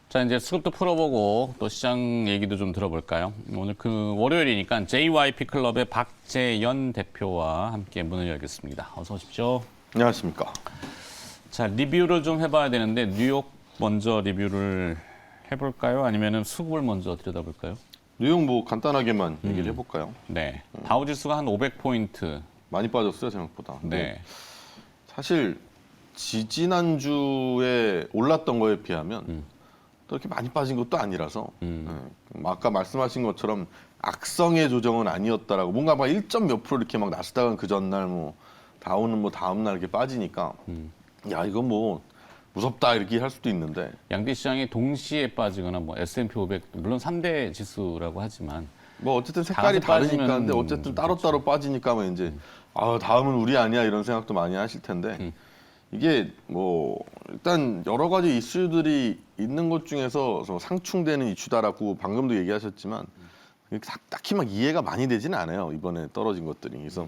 자, 이제 수급도 풀어보고 또 시장 얘기도 좀 들어볼까요? 오늘 그 월요일이니까 JYP 클럽의 박재연 대표와 함께 문을 열겠습니다. 어서 오십시오. 안녕하십니까. 자, 리뷰를 좀 해봐야 되는데 뉴욕 먼저 리뷰를 해볼까요? 아니면은 수급을 먼저 들여다볼까요? 뉴욕 뭐 간단하게만 얘기를 해볼까요? 네, 다우지수가 한 500포인트. 많이 빠졌어요 생각보다. 네, 사실 지지난주에 올랐던 거에 비하면 또 이렇게 많이 빠진 것도 아니라서 아까 말씀하신 것처럼 악성의 조정은 아니었다라고 뭔가 막 1점 몇 프로 이렇게 막 나스닥은 그 전날 뭐 다우는 뭐 다음 날 이렇게 빠지니까 야 이건 뭐 무섭다 이렇게 할 수도 있는데 양대 시장이 동시에 빠지거나 뭐 S&P 500 물론 3대 지수라고 하지만 뭐 어쨌든 색깔이 다 같이 다르니까 빠지면 근데 어쨌든 따로따로 빠지니까 뭐 이제 아 다음은 우리 아니야 이런 생각도 많이 하실 텐데 이게 뭐 일단 여러 가지 이슈들이 있는 것 중에서 상충되는 이슈다라고 방금도 얘기하셨지만 딱히 막 이해가 많이 되지는 않아요 이번에 떨어진 것들이. 그래서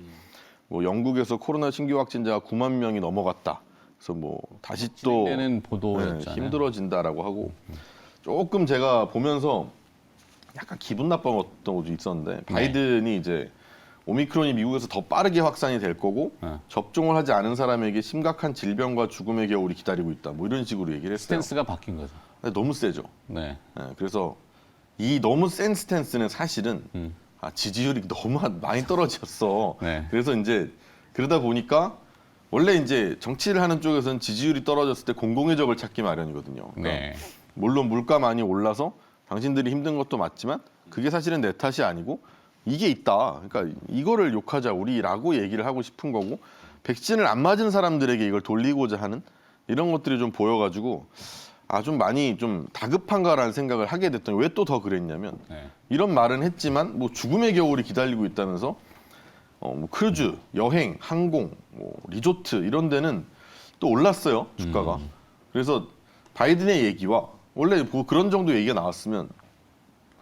뭐 영국에서 코로나 신규 확진자가 9만 명이 넘어갔다. 그래서 뭐 다시 또 진행되는 보도였잖아요. 힘들어진다라고 하고 조금 제가 보면서 약간 기분 나빴던 것도 있었는데 바이든이 이제 오미크론이 미국에서 더 빠르게 확산이 될 거고 접종을 하지 않은 사람에게 심각한 질병과 죽음의 겨울이 기다리고 있다. 뭐 이런 식으로 얘기를 했어요. 스탠스가 바뀐 거죠. 근데 너무 세죠. 네. 그래서 이 너무 센 스탠스는 사실은 지지율이 너무 많이 떨어졌어. 네. 그래서 이제 그러다 보니까 원래 이제 정치를 하는 쪽에서는 지지율이 떨어졌을 때 공공의 적을 찾기 마련이거든요. 그러니까 네. 물론 물가 많이 올라서 당신들이 힘든 것도 맞지만 그게 사실은 내 탓이 아니고 이게 있다. 그러니까 이거를 욕하자 우리라고 얘기를 하고 싶은 거고 백신을 안 맞은 사람들에게 이걸 돌리고자 하는 이런 것들이 좀 보여가지고 좀 많이 좀 다급한가라는 생각을 하게 됐더니 왜 또 더 그랬냐면 이런 말은 했지만 뭐 죽음의 겨울이 기다리고 있다면서 뭐 크루즈, 여행, 항공, 뭐 리조트 이런 데는 또 올랐어요 주가가. 그래서 바이든의 얘기와 원래 뭐 그런 정도 얘기가 나왔으면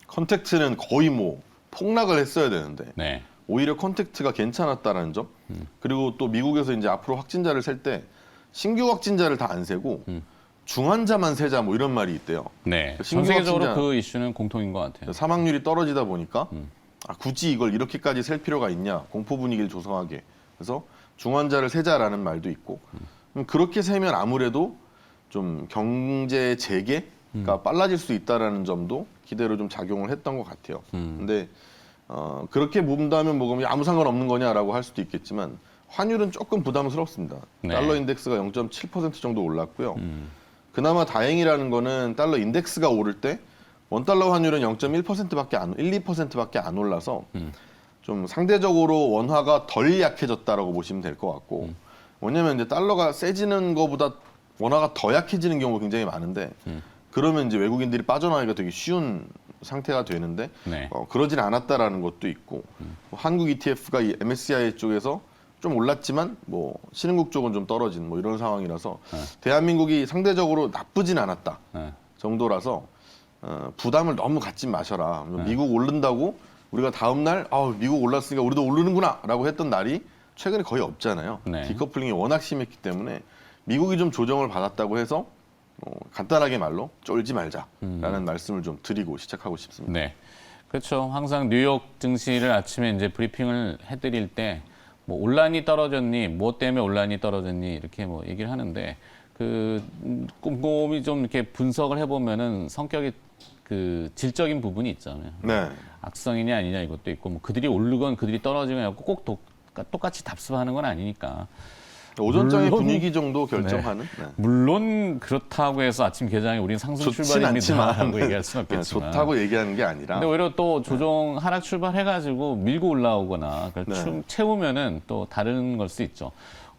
컨택트는 거의 뭐 폭락을 했어야 되는데 네. 오히려 컨택트가 괜찮았다라는 점. 그리고 또 미국에서 이제 앞으로 확진자를 셀 때 신규 확진자를 다 안 세고 중환자만 세자 뭐 이런 말이 있대요. 네. 전 신규 세계적으로 확진자- 그 이슈는 공통인 것 같아요. 사망률이 떨어지다 보니까 굳이 이걸 이렇게까지 셀 필요가 있냐 공포 분위기를 조성하게 그래서 중환자를 세자라는 말도 있고 그렇게 세면 아무래도 좀 경제 재개가 빨라질 수 있다라는 점도 기대로 좀 작용을 했던 것 같아요. 근데 그렇게 본다면 뭐 그럼 아무 상관없는 거냐라고 할 수도 있겠지만 환율은 조금 부담스럽습니다. 네. 달러 인덱스가 0.7% 정도 올랐고요. 그나마 다행이라는 거는 달러 인덱스가 오를 때 원달러 환율은 0.1%밖에 2%밖에 안 올라서 좀 상대적으로 원화가 덜 약해졌다라고 보시면 될 것 같고 왜냐면 이제 달러가 세지는 것보다 원화가 더 약해지는 경우가 굉장히 많은데 그러면 이제 외국인들이 빠져나가기가 되게 쉬운 상태가 되는데 네. 그러진 않았다라는 것도 있고 뭐 한국 ETF가 이 MSCI 쪽에서 좀 올랐지만 뭐 신흥국 쪽은 좀 떨어진 뭐 이런 상황이라서 대한민국이 상대적으로 나쁘진 않았다 네. 정도라서 부담을 너무 갖지 마셔라. 미국 오른다고 우리가 다음 날 미국 올랐으니까 우리도 오르는구나라고 했던 날이 최근에 거의 없잖아요. 네. 디커플링이 워낙 심했기 때문에 미국이 좀 조정을 받았다고 해서 간단하게 말로 쫄지 말자라는 말씀을 좀 드리고 시작하고 싶습니다. 네. 그렇죠. 항상 뉴욕 증시를 아침에 이제 브리핑을 해드릴 때 뭐 온란이 떨어졌니, 뭐 때문에 온란이 떨어졌니 이렇게 뭐 얘기를 하는데 그 꼼꼼히 좀 이렇게 분석을 해보면은 성격이 그 질적인 부분이 있잖아요. 네. 악성이냐 아니냐 이것도 있고 뭐 그들이 오르건 그들이 떨어지건 해갖고 꼭 똑같이 답습하는 건 아니니까. 오전장의 물론- 분위기 정도 결정하는. 네. 물론 그렇다고 해서 아침 개장에 우리는 상승 좋진 출발입니다라고 않지만 얘기할 수는 없겠지만. 좋다고 얘기하는 게 아니라. 근데 오히려 또 조정 하락 출발해가지고 밀고 올라오거나 그걸 네. 채우면은 또 다른 걸 수 있죠.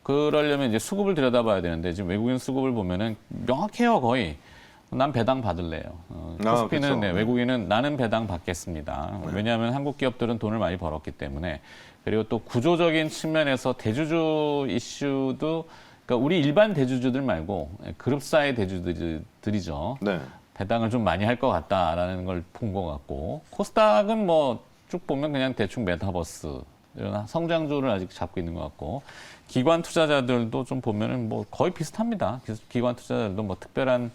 그러려면 이제 수급을 들여다봐야 되는데 지금 외국인 수급을 보면은 명확해요 거의. 난 배당 받을래요. 코스피는 그쵸. 네, 외국인은 나는 배당 받겠습니다. 왜냐하면 한국 기업들은 돈을 많이 벌었기 때문에 그리고 또 구조적인 측면에서 대주주 이슈도 그러니까 우리 일반 대주주들 말고 그룹사의 대주주들이죠. 네. 배당을 좀 많이 할 것 같다라는 걸 본 것 같고 코스닥은 뭐 쭉 보면 그냥 대충 메타버스 이런 성장주를 아직 잡고 있는 것 같고 기관 투자자들도 좀 보면은 뭐 거의 비슷합니다. 기관 투자자들도 뭐 특별한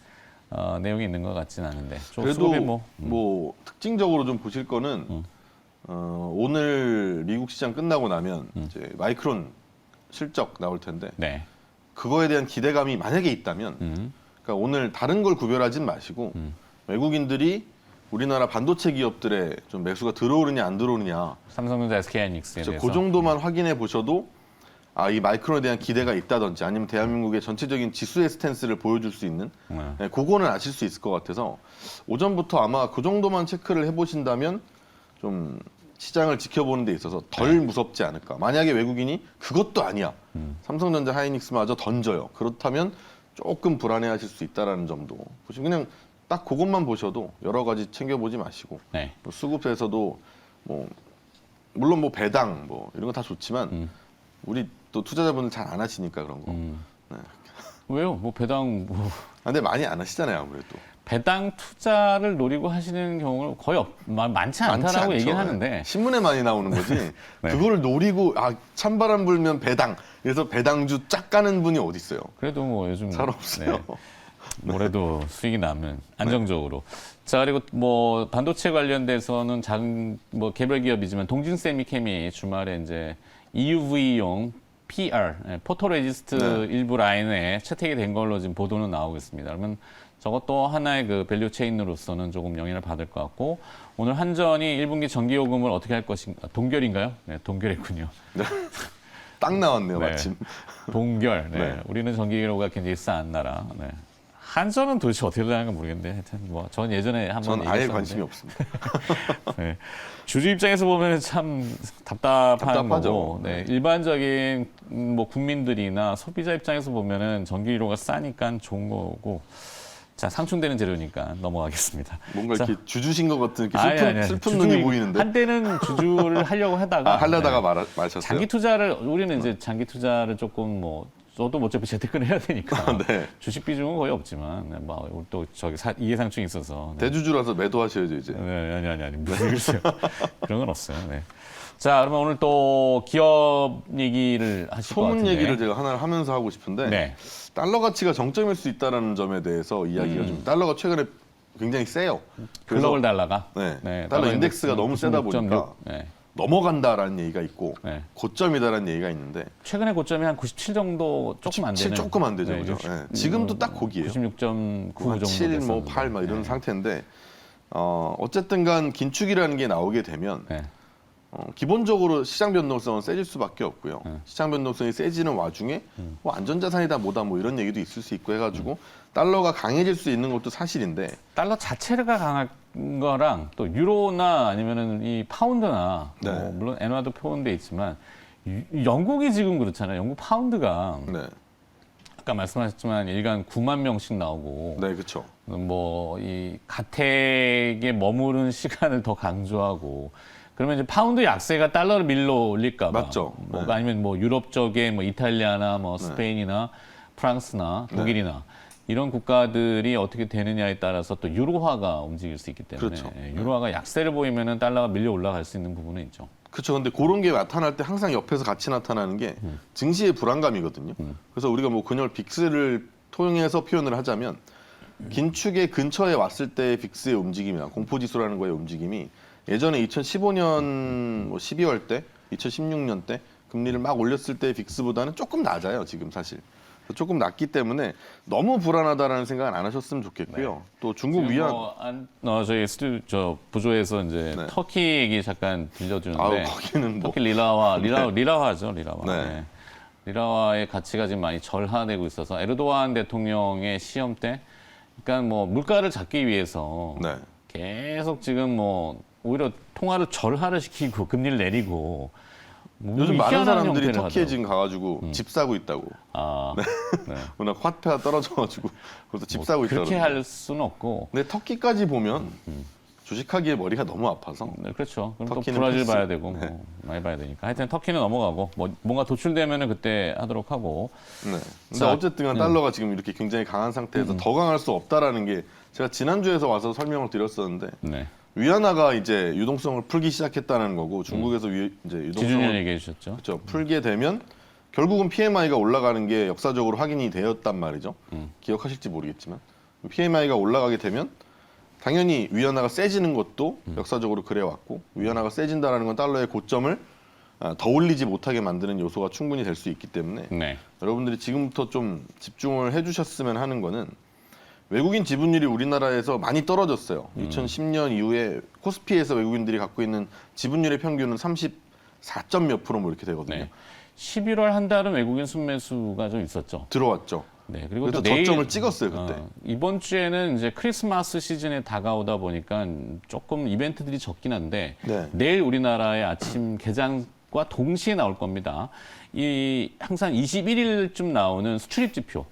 내용이 있는 것 같지는 않은데. 그래도 수급이 뭐 특징적으로 좀 보실 거는 오늘 미국 시장 끝나고 나면 이제 마이크론 실적 나올 텐데 네. 그거에 대한 기대감이 만약에 있다면 그러니까 오늘 다른 걸 구별하진 마시고 외국인들이 우리나라 반도체 기업들의 좀 매수가 들어오느냐 안 들어오느냐 삼성전자, SK하이닉스에 대해서. 그 정도만 확인해 보셔도 이 마이크론에 대한 기대가 있다든지 아니면 대한민국의 전체적인 지수의 스탠스를 보여줄 수 있는 그거는 아실 수 있을 것 같아서 오전부터 아마 그 정도만 체크를 해보신다면 좀 시장을 지켜보는 데 있어서 덜 무섭지 않을까. 만약에 외국인이 그것도 아니야. 삼성전자, 하이닉스마저 던져요. 그렇다면 조금 불안해하실 수 있다라는 점도 보시면 그냥 딱 그것만 보셔도 여러 가지 챙겨보지 마시고 네. 뭐 수급에서도 뭐 물론 뭐 배당 뭐 이런 거 다 좋지만 우리 또 투자자분들 잘 안 하시니까 그런 거. 네. 왜요? 뭐 배당 근데 많이 안 하시잖아요 아무래도. 배당 투자를 노리고 하시는 경우는 거의 많지 않다라고 않죠. 얘기는 하는데. 신문에 많이 나오는 거지. 네. 그거를 노리고 찬바람 불면 배당. 그래서 배당주 쫙 가는 분이 어디 있어요? 그래도 뭐 요즘 잘 없어요. 뭐래도 수익이 나면 안정적으로. 자, 그리고 뭐 반도체 관련돼서는 작은 뭐 개별 기업이지만 동진 세미캠이 주말에 이제 EUV용 PR 포토레지스트 일부 라인에 채택이 된 걸로 지금 보도는 나오고 있습니다. 그러면 저것도 하나의 그 밸류 체인으로서는 조금 영향을 받을 것 같고 오늘 한전이 1분기 전기 요금을 어떻게 할 것인가? 동결인가요? 네, 동결했군요. 딱 나왔네요 네. 마침. 동결. 네. 네. 우리는 전기요금가 굉장히 싼 나라. 네. 한전은 도대체 어떻게 되는가 모르겠는데 하여튼 뭐 전 예전에 한번 전 아예 얘기했었는데. 관심이 없습니다. 네. 주주 입장에서 보면 참 답답하죠. 거고, 네. 일반적인 뭐 국민들이나 소비자 입장에서 보면은 전기료가 싸니까 좋은 거고. 자, 상충되는 재료니까 넘어가겠습니다. 뭔가 자, 이렇게 주주신 것 같은 이렇게 아니, 슬픈 주주, 눈이 보이는데. 한때는 주주를 하려고 하다가 하려다가 네. 마셨어요. 장기 투자를 우리는 이제 장기 투자를 조금 뭐 저도 어차피 재테크를 해야 되니까 네. 주식 비중은 거의 없지만 뭐 또 저기 이해상충이 있어서 네. 대주주라서 매도하셔야죠 이제. 네, 아니 무슨 일이세요? 그런 건 없어요. 네. 자, 그러면 오늘 또 기업 얘기를 하실 것 소문 같은데. 얘기를 제가 하나를 하면서 하고 싶은데 네. 달러 가치가 정점일 수 있다는 점에 대해서 이야기가 좀 달러가 최근에 굉장히 세요. 글로벌 달러가 네, 달러 인덱스가 너무 세다 보니까 네. 넘어간다라는 얘기가 있고 네. 고점이다라는 얘기가 있는데 최근에 고점이 한 97 정도 조금 안 되는. 조금 안 되죠. 그죠? 네. 지금도 딱 거기에요. 96.9 정도 7, 뭐 됐었는데. 8, 막 이런 네. 상태인데 어쨌든 간 긴축이라는 게 나오게 되면 네. 기본적으로 시장 변동성은 세질 수밖에 없고요. 시장 변동성이 세지는 와중에 뭐 안전자산이다 뭐다 뭐 이런 얘기도 있을 수 있고 해가지고 달러가 강해질 수 있는 것도 사실인데 달러 자체가 강한 거랑 또 유로나 아니면은 이 파운드나 네. 뭐 물론 엔화도 표현돼 있지만 영국이 지금 그렇잖아요. 영국 파운드가 네, 아까 말씀하셨지만 일간 9만 명씩 나오고 네, 그렇죠. 뭐 이 가택에 머무른 시간을 더 강조하고 그러면 이제 파운드 약세가 달러를 밀러 올릴까 봐. 맞죠. 뭐 네. 아니면 뭐 유럽 쪽에 뭐 이탈리아나 뭐 스페인이나 프랑스나 독일이나 이런 국가들이 어떻게 되느냐에 따라서 또 유로화가 움직일 수 있기 때문에 그렇죠. 유로화가 약세를 보이면은 달러가 밀려 올라갈 수 있는 부분은 있죠. 그렇죠. 근데 그런 게 나타날 때 항상 옆에서 같이 나타나는 게 증시의 불안감이거든요. 그래서 우리가 뭐 그냥 빅스를 통해서 표현을 하자면 긴축의 근처에 왔을 때의 빅스의 움직임이나 공포지수라는 거의 움직임이 예전에 2015년 뭐 12월 때, 2016년 때 금리를 막 올렸을 때의 빅스보다는 조금 낮아요. 지금 사실. 조금 낮기 때문에 너무 불안하다라는 생각은 안 하셨으면 좋겠고요. 또 중국 위안 저희 저 부조에서 이제 네. 터키 얘기 잠깐 들려주는데 거기는 뭐 터키 리라화죠 리라화. 네. 네. 리라화의 가치가 지금 많이 절하되고 있어서 에르도안 대통령의 시험 때, 그러니까 뭐 물가를 잡기 위해서 네. 계속 지금 뭐 오히려 통화를 절하를 시키고 금리를 내리고. 뭐 요즘 많은 희한한 사람들이 형태를 터키에 하더라고요. 지금 가가지고 집 사고 있다고. 네. 워낙 화폐가 떨어져가지고 그래서 집 사고 있다고. 그렇게 할 수는 없고. 근데 터키까지 보면 주식하기에 머리가 너무 아파서. 네, 그렇죠. 그럼 또 터키는 브라질 패스. 봐야 되고 뭐 많이 봐야 되니까. 하여튼 터키는 넘어가고 뭐 뭔가 도출되면은 그때 하도록 하고. 네. 근데 자, 어쨌든 달러가 지금 이렇게 굉장히 강한 상태에서 더 강할 수 없다라는 게 제가 지난주에서 와서 설명을 드렸었는데 네. 위안화가 이제 유동성을 풀기 시작했다는 거고 중국에서 이제 지준이 유동성을 얘기해 주셨죠. 그렇죠. 풀게 되면 결국은 PMI가 올라가는 게 역사적으로 확인이 되었단 말이죠. 기억하실지 모르겠지만 PMI가 올라가게 되면 당연히 위안화가 세지는 것도 역사적으로 그래왔고 위안화가 세진다라는 건 달러의 고점을 더 올리지 못하게 만드는 요소가 충분히 될 수 있기 때문에 네. 여러분들이 지금부터 좀 집중을 해주셨으면 하는 거는 외국인 지분율이 우리나라에서 많이 떨어졌어요. 2010년 이후에 코스피에서 외국인들이 갖고 있는 지분율의 평균은 34점 몇 프로 뭐 이렇게 되거든요. 네. 11월 한 달은 외국인 순매수가 좀 있었죠. 들어왔죠. 네. 그리고 그래서 또 내일 저점을 찍었어요 그때. 이번 주에는 이제 크리스마스 시즌에 다가오다 보니까 조금 이벤트들이 적긴 한데 네. 내일 우리나라의 아침 개장과 동시에 나올 겁니다. 이 항상 21일쯤 나오는 수출입 지표.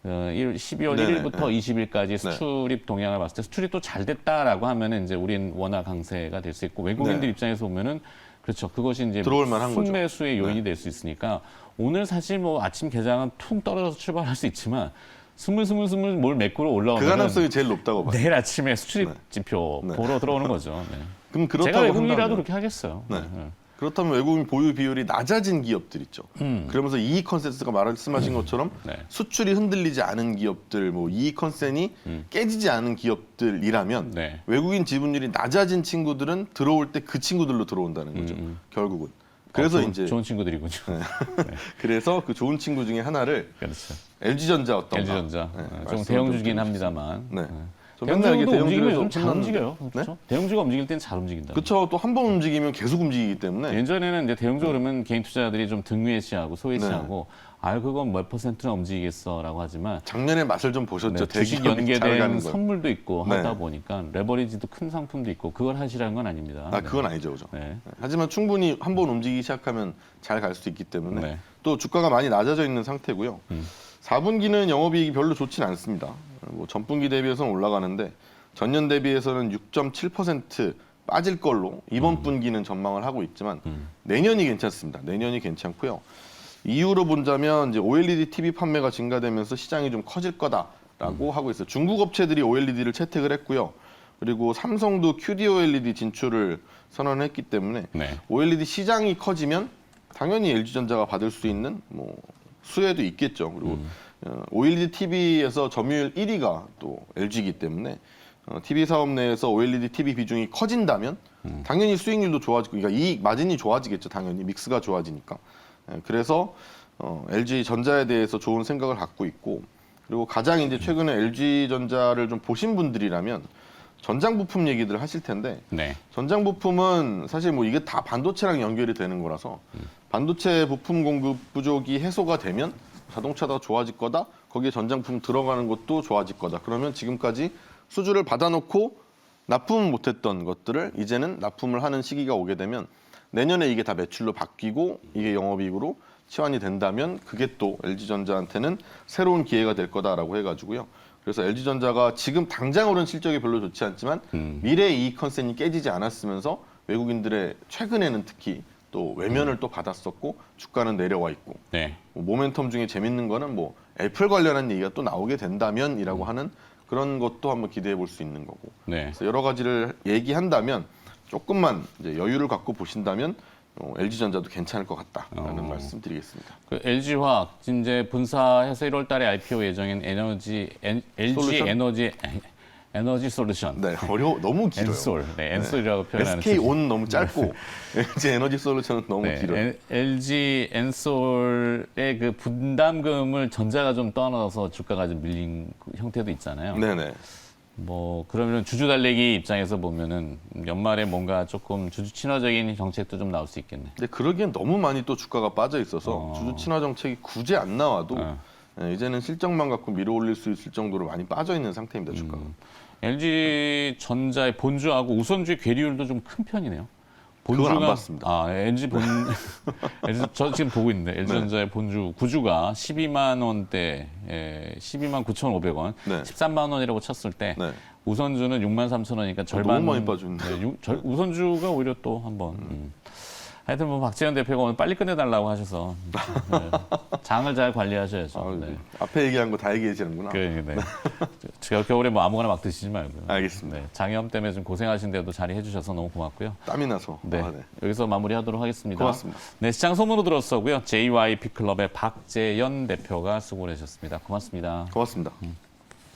12월 네네, 1일부터 네. 20일까지 수출입 동향을 봤을 때 수출이 또 잘 됐다라고 하면은 이제 우린 원화 강세가 될 수 있고 외국인들 네. 입장에서 보면은 그렇죠. 그것이 이제 들어올 만한 거죠. 순매수의 요인이 될 수 있으니까 오늘 사실 뭐 아침 개장은 퉁 떨어져서 출발할 수 있지만 스물스물 뭘 메꾸러 올라오면 그 가능성이 제일 높다고 봐요. 내일 아침에 수출입 네. 지표 네. 보러 들어오는 거죠. 네. 그럼 그렇다고 제가 외국인이라도 한다면 그렇게 하겠어요. 네. 네. 그렇다면 외국인 보유 비율이 낮아진 기업들 있죠. 그러면서 이익 컨센서스가 말씀하신 것처럼 네. 수출이 흔들리지 않은 기업들, 뭐 이익 컨센이 깨지지 않은 기업들이라면 네. 외국인 지분율이 낮아진 친구들은 들어올 때 그 친구들로 들어온다는 거죠. 결국은. 그래서 이제 좋은 친구들이군요. 그래서 그 좋은 친구 중에 하나를 그렇죠. LG전자 어떤가? LG전자 네, 좀 말씀을 대형주긴 좀 합니다만. 네. 저 맨날 이렇게 대형주도 움직이면 대형주에서 요즘 잘 보는데. 움직여요. 그렇죠? 대형주가 움직일 때는 잘 움직인다. 그렇죠. 또 한 번 움직이면 계속 움직이기 때문에 예전에는 이제 대형주 그러면 개인 투자자들이 좀 등외시하고 소외시하고 그건 몇 퍼센트나 움직이겠어라고 하지만 작년에 맛을 좀 보셨죠. 주식 대기업이 잘 가는 연계된 걸. 선물도 있고 네. 하다 보니까 레버리지도 큰 상품도 있고 그걸 하시라는 건 아닙니다. 그건 아니죠, 그죠? 네. 하지만 충분히 한 번 움직이기 시작하면 잘 갈 수 있기 때문에 네. 또 주가가 많이 낮아져 있는 상태고요. 4분기는 영업이익이 별로 좋진 않습니다. 뭐 전분기 대비해서는 올라가는데 전년 대비해서는 6.7% 빠질 걸로 이번 분기는 전망을 하고 있지만 내년이 괜찮습니다. 내년이 괜찮고요. 이유로 본다면 이제 OLED TV 판매가 증가되면서 시장이 좀 커질 거다라고 하고 있어요. 중국 업체들이 OLED를 채택을 했고요. 그리고 삼성도 QD-OLED 진출을 선언했기 때문에 네. OLED 시장이 커지면 당연히 LG전자가 받을 수 있는 뭐 수혜도 있겠죠. 그리고 OLED TV에서 점유율 1위가 또 LG이기 때문에 TV 사업 내에서 OLED TV 비중이 커진다면 당연히 수익률도 좋아지고, 그러니까 이익 마진이 좋아지겠죠. 당연히 믹스가 좋아지니까. 그래서 LG 전자에 대해서 좋은 생각을 갖고 있고, 그리고 가장 이제 최근에 LG 전자를 좀 보신 분들이라면 전장 부품 얘기들 하실 텐데, 네. 전장 부품은 사실 뭐 이게 다 반도체랑 연결이 되는 거라서 반도체 부품 공급 부족이 해소가 되면 자동차가 좋아질 거다. 거기에 전장 부품 들어가는 것도 좋아질 거다. 그러면 지금까지 수주를 받아놓고 납품 못했던 것들을 이제는 납품을 하는 시기가 오게 되면 내년에 이게 다 매출로 바뀌고 이게 영업이익으로 치환이 된다면 그게 또 LG전자한테는 새로운 기회가 될 거다라고 해가지고요. 그래서 LG전자가 지금 당장으로는 실적이 별로 좋지 않지만 미래의 이익 컨센이 깨지지 않았으면서 외국인들의 최근에는 특히 또 외면을 또 받았었고 주가는 내려와 있고, 네. 뭐 모멘텀 중에 재밌는 거는 뭐 애플 관련한 얘기가 또 나오게 된다면이라고 하는 그런 것도 한번 기대해 볼 수 있는 거고. 네. 그래서 여러 가지를 얘기한다면 조금만 이제 여유를 갖고 보신다면 LG전자도 괜찮을 것 같다라는 말씀드리겠습니다. 그 LG화학 이제 분사해서 1월달에 IPO 예정인 LG 솔루션? 에너지 솔루션. 네, 너무 길어요. 엔솔, 네, 엔솔이라고 표현하는. SK-온 너무 짧고 LG 에너지 솔루션은 너무 네, 길어요. LG 엔솔의 그 분담금을 전자가 좀 떠나서 주가가 좀 밀린 그 형태도 있잖아요. 네네. 뭐 그러면 주주 달래기 입장에서 보면은 연말에 뭔가 조금 주주 친화적인 정책도 좀 나올 수 있겠네. 근데 그러기엔 너무 많이 또 주가가 빠져 있어서 주주 친화 정책이 굳이 안 나와도 이제는 실적만 갖고 밀어 올릴 수 있을 정도로 많이 빠져 있는 상태입니다, 주가가. LG 전자의 본주하고 우선주의 괴리율도 좀 큰 편이네요. 그건 안 봤습니다. LG 저 지금 보고 있는데 LG 전자의 본주 구주가 12만 원대, 12만 9,500원, 네. 13만 원이라고 쳤을 때 네. 우선주는 6만 3천 원이니까 절반. 너무 많이 빠졌네. 우선주가 오히려 또 한번. 하여튼 뭐 박재현 대표가 오늘 빨리 끝내달라고 하셔서 장을 잘 관리하셔야죠. 네. 앞에 얘기한 거 다 얘기해지는구나. 네. 겨울에 뭐 아무거나 막 드시지 말고요. 알겠습니다. 네, 장염 때문에 좀 고생하신데도 자리해 주셔서 너무 고맙고요. 땀이 나서. 네, 여기서 마무리하도록 하겠습니다. 고맙습니다. 네, 시장 소문으로 들었었고요. JYP 클럽의 박재현 대표가 수고를 하셨습니다. 고맙습니다. 고맙습니다.